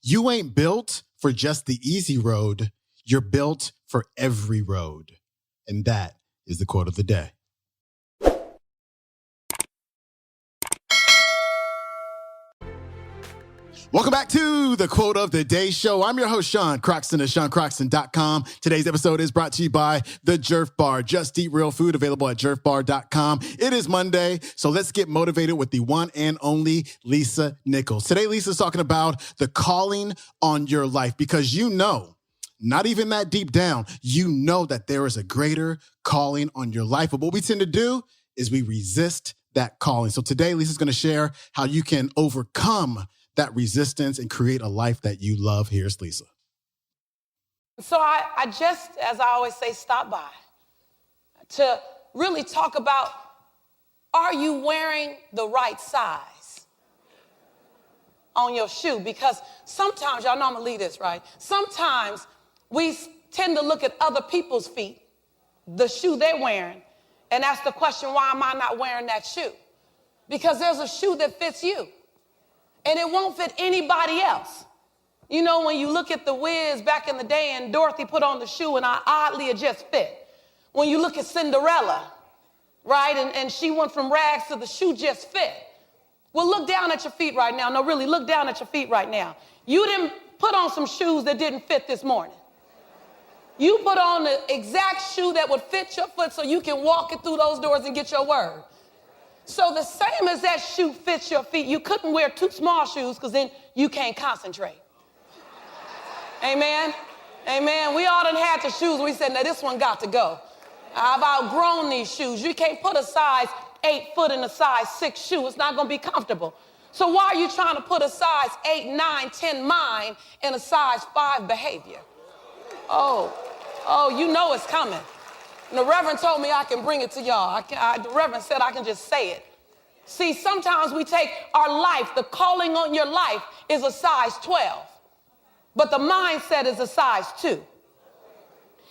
You ain't built for just the easy road. You're built for every road. And that is the quote of the day. Welcome back to the Quote of the Day show. I'm your host, Sean Croxton of SeanCroxton.com. Today's episode is brought to you by the Jerf Bar. Just eat real food, available at jerfbar.com. It is Monday, so let's get motivated with the one and only Lisa Nichols. Today, Lisa's talking about the calling on your life, because you know, not even that deep down, you know that there is a greater calling on your life. But what we tend to do is we resist that calling. So today, Lisa's going to share how you can overcome that resistance and create a life that you love. Here's Lisa. So I just, as I always say, stop by to really talk about, are you wearing the right size on your shoe? Because sometimes, y'all know I'm gonna leave this, right? Sometimes we tend to look at other people's feet, the shoe they're wearing, and ask the question, why am I not wearing that shoe? Because there's a shoe that fits you. And it won't fit anybody else. You know, when you look at the Wiz back in the day and Dorothy put on the shoe and oddly it just fit. When you look at Cinderella, right, and she went from rags to the shoe just fit. Well, look down at your feet right now. No, really, look down at your feet right now. You didn't put on some shoes that didn't fit this morning. You put on the exact shoe that would fit your foot so you can walk it through those doors and get your word. So the same as that shoe fits your feet, you couldn't wear too small shoes because then you can't concentrate. Amen? Amen. We all done had the shoes. We said, now this one got to go. I've outgrown these shoes. You can't put a size 8 foot in a size 6 shoe. It's not going to be comfortable. So why are you trying to put a size 8, 9, 10 mind in a size 5 behavior? Oh, you know it's coming. And the Reverend told me I can bring it to y'all. The Reverend said I can just say it. See, sometimes we take our life, the calling on your life is a size 12, but the mindset is a size 2.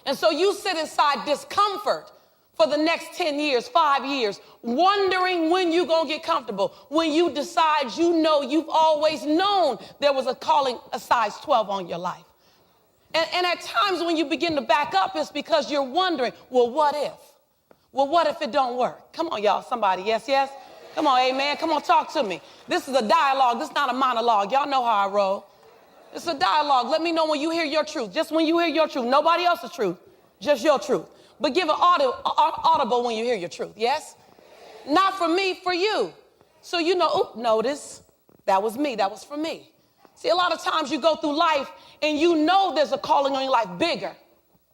And so you sit inside discomfort for the next 10 years, 5 years, wondering when you're going to get comfortable, when you decide you know you've always known there was a calling, a size 12 on your life. And at times when you begin to back up, it's because you're wondering, well, what if? Well, what if it don't work? Come on, y'all, somebody, yes, yes? Come on, amen, come on, talk to me. This is a dialogue, this is not a monologue. Y'all know how I roll. It's a dialogue. Let me know when you hear your truth. Just when you hear your truth, nobody else's truth, just your truth. But give an audible when you hear your truth, yes? Not for me, for you. So you know, notice, that was me, that was for me. See, a lot of times you go through life and you know there's a calling on your life bigger.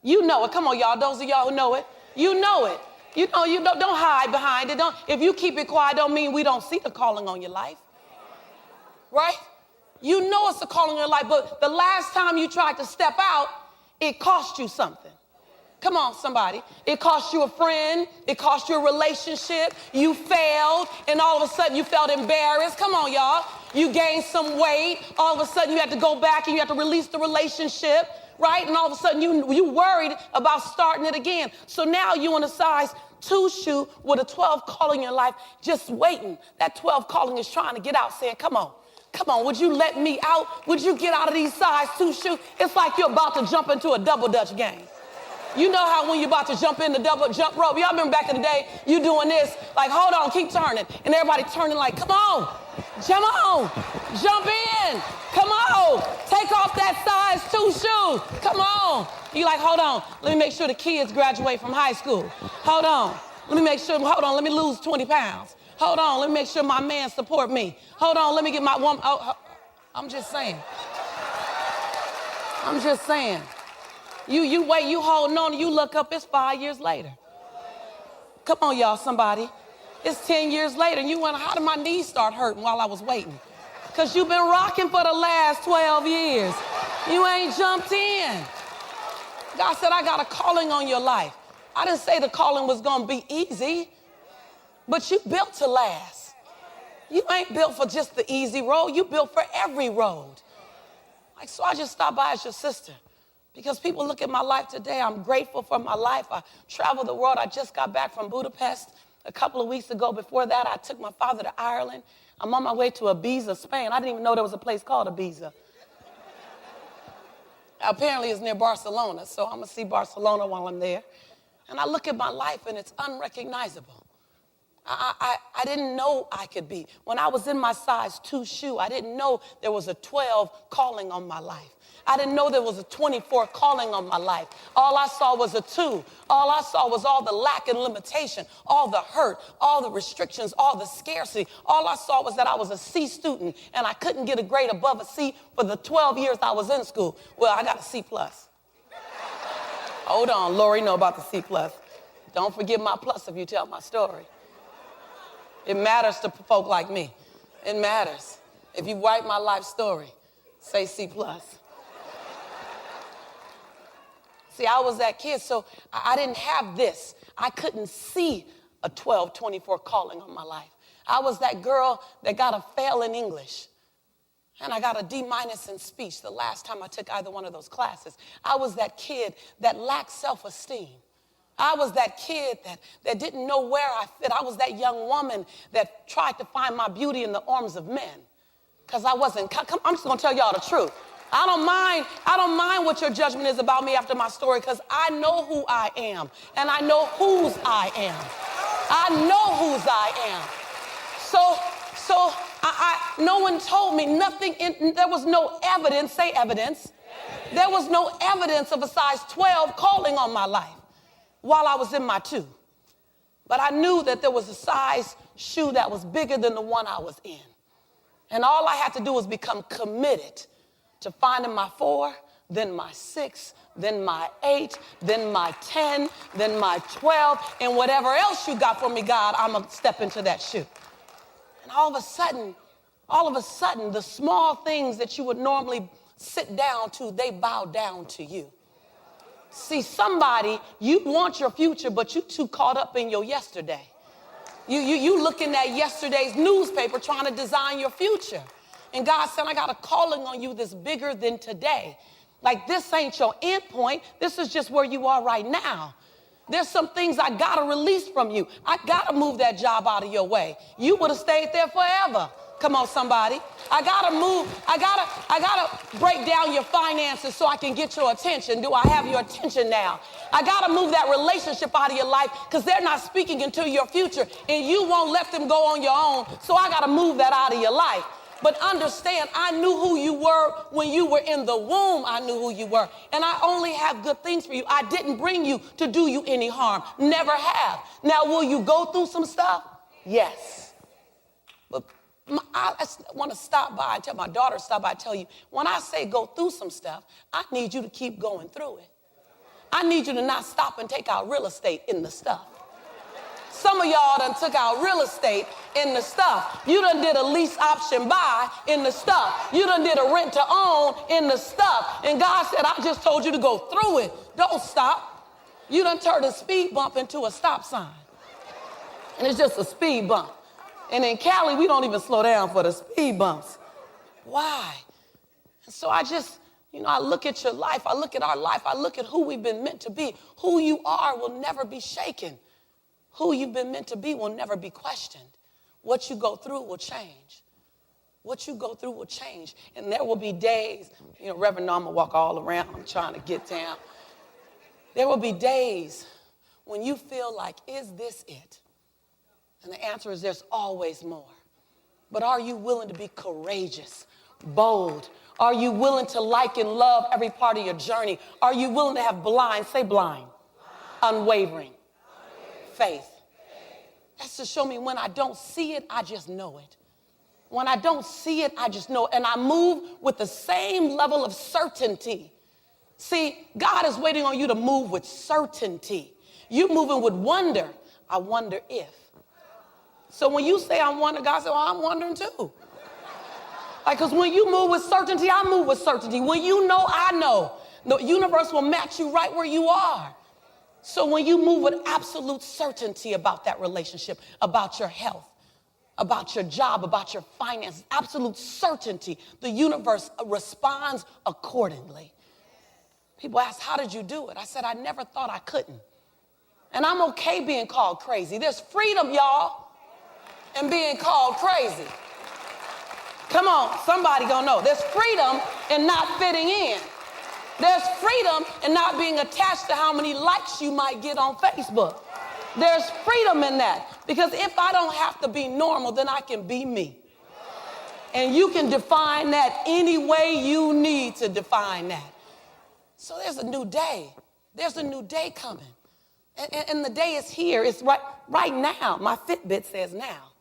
You know it. Come on, y'all. Those of y'all who know it. You know it. You don't hide behind it. If you keep it quiet, don't mean we don't see the calling on your life. Right? You know it's a calling on your life, but the last time you tried to step out, it cost you something. Come on, somebody. It cost you a friend. It cost you a relationship. You failed, and all of a sudden you felt embarrassed. Come on, y'all. You gained some weight. All of a sudden you had to go back and you had to release the relationship, right? And all of a sudden you worried about starting it again. So now you in a size 2 shoe with a 12 calling in your life, just waiting. That 12 calling is trying to get out, saying, come on, would you let me out? Would you get out of these size 2 shoes? It's like you're about to jump into a double dutch game. You know how when you're about to jump in the double jump rope, y'all remember back in the day, you doing this, like, hold on, keep turning. And everybody turning like, come on, jump in, come on, take off that size 2 shoes, come on. You like, hold on, let me make sure the kids graduate from high school. Hold on, let me lose 20 pounds. Hold on, let me make sure my man support me. Hold on, let me get my woman, I'm just saying. You wait, you holding on, you look up, it's 5 years later. Come on, y'all, somebody. It's 10 years later, and you wonder, how did my knees start hurting while I was waiting? Because you've been rocking for the last 12 years. You ain't jumped in. God said, I got a calling on your life. I didn't say the calling was going to be easy, but you built to last. You ain't built for just the easy road. You built for every road. Like, so I just stopped by as your sister. Because people look at my life today, I'm grateful for my life. I traveled the world. I just got back from Budapest a couple of weeks ago. Before that, I took my father to Ireland. I'm on my way to Ibiza, Spain. I didn't even know there was a place called Ibiza. Apparently it's near Barcelona, so I'm gonna see Barcelona while I'm there. And I look at my life and it's unrecognizable. I didn't know I could be. When I was in my size 2 shoe, I didn't know there was a 12 calling on my life. I didn't know there was a 24 calling on my life. All I saw was a 2. All I saw was all the lack and limitation, all the hurt, all the restrictions, all the scarcity. All I saw was that I was a C student and I couldn't get a grade above a C for the 12 years I was in school. Well, I got a C+. Hold on, Lori know about the C+. Don't forget my plus if you tell my story. It matters to folk like me. It matters. If you write my life story, say C+. See, I was that kid, so I didn't have this. I couldn't see a 12, 24 calling on my life. I was that girl that got a fail in English. And I got a D- in speech the last time I took either one of those classes. I was that kid that lacked self-esteem. I was that kid that didn't know where I fit. I was that young woman that tried to find my beauty in the arms of men. Because I wasn't, I'm just going to tell y'all the truth. I don't mind what your judgment is about me after my story, because I know who I am. And I know whose I am. I know whose I am. So no one told me nothing. There was no evidence. Say evidence. There was no evidence of a size 12 calling on my life while I was in my 2. But I knew that there was a size shoe that was bigger than the one I was in. And all I had to do was become committed to finding my 4, then my 6, then my 8, then my 10, then my 12, and whatever else you got for me, God, I'm gonna step into that shoe. And all of a sudden, the small things that you would normally sit down to, they bow down to you. See, somebody, you want your future, but you too caught up in your yesterday. You looking at yesterday's newspaper trying to design your future. And God said, I got a calling on you that's bigger than today. Like, this ain't your end point. This is just where you are right now. There's some things I got to release from you. I got to move that job out of your way. You would have stayed there forever. Come on, somebody. I got to move. I got to break down your finances so I can get your attention. Do I have your attention now? I got to move that relationship out of your life because they're not speaking into your future and you won't let them go on your own. So I got to move that out of your life. But understand, I knew who you were when you were in the womb. I knew who you were. And I only have good things for you. I didn't bring you to do you any harm. Never have. Now, will you go through some stuff? Yes. But I want to stop by and tell my daughter, stop by and tell you, when I say go through some stuff, I need you to keep going through it. I need you to not stop and take out real estate in the stuff. Some of y'all done took out real estate in the stuff. You done did a lease option buy in the stuff. You done did a rent to own in the stuff. And God said, I just told you to go through it. Don't stop. You done turned a speed bump into a stop sign. And it's just a speed bump. And in Cali, we don't even slow down for the speed bumps. Why? And so I just, I look at your life. I look at our life. I look at who we've been meant to be. Who you are will never be shaken. Who you've been meant to be will never be questioned. What you go through will change. What you go through will change. And there will be days, Reverend Norma walk all around. I'm trying to get down. There will be days when you feel like, is this it? And the answer is there's always more. But are you willing to be courageous, bold? Are you willing to like and love every part of your journey? Are you willing to have blind, unwavering faith? That's to show me when I don't see it, I just know it. When I don't see it, I just know it. And I move with the same level of certainty. See, God is waiting on you to move with certainty. You're moving with wonder. I wonder if. So when you say I'm wondering, God said, well, I'm wondering too. Because when you move with certainty, I move with certainty. When you know, I know. The universe will match you right where you are. So when you move with absolute certainty about that relationship, about your health, about your job, about your finances, absolute certainty, the universe responds accordingly. People ask, how did you do it? I said, I never thought I couldn't. And I'm okay being called crazy. There's freedom, y'all, in being called crazy. Come on, somebody gonna know. There's freedom in not fitting in. There's freedom in not being attached to how many likes you might get on Facebook. There's freedom in that, because if I don't have to be normal, then I can be me. And you can define that any way you need to define that. So there's a new day. There's a new day coming. And the day is here. It's right now. My Fitbit says now.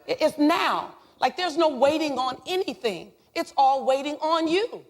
It's now. Like there's no waiting on anything. It's all waiting on you.